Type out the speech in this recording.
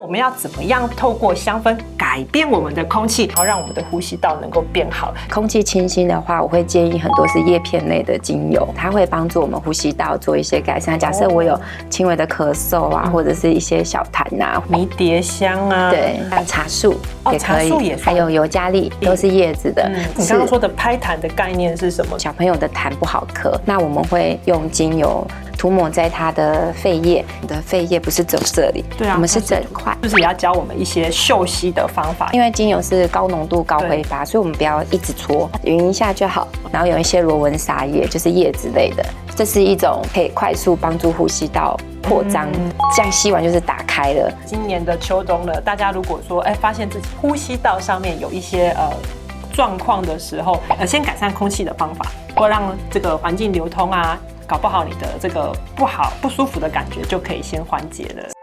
我们要怎么样透过香氛改变我们的空气，然后让我们的呼吸道能够变好？空气清新的话，我会建议很多是叶片类的精油，它会帮助我们呼吸道做一些改善。假设我有轻微的咳嗽啊，或者是一些小痰啊，迷迭香啊，对，像茶树也可以，茶树也还有尤加利都是叶子的。你刚刚说的拍痰的概念是什么？小朋友的痰不好咳，那我们会用精油涂抹在它的肺叶，你的肺叶不是走这里，对啊，我们是整块，就是也要教我们一些嗅吸的方法。因为精油是高浓度、高挥发，所以我们不要一直搓，匀一下就好。然后有一些罗纹沙叶，就是叶子类的，这是一种可以快速帮助呼吸道扩张，这样吸完就是打开了。今年的秋冬了，大家如果说发现自己呼吸道上面有一些状况的时候，先改善空气的方法，或让这个环境流通啊，搞不好你的这个不舒服的感觉就可以先缓解了。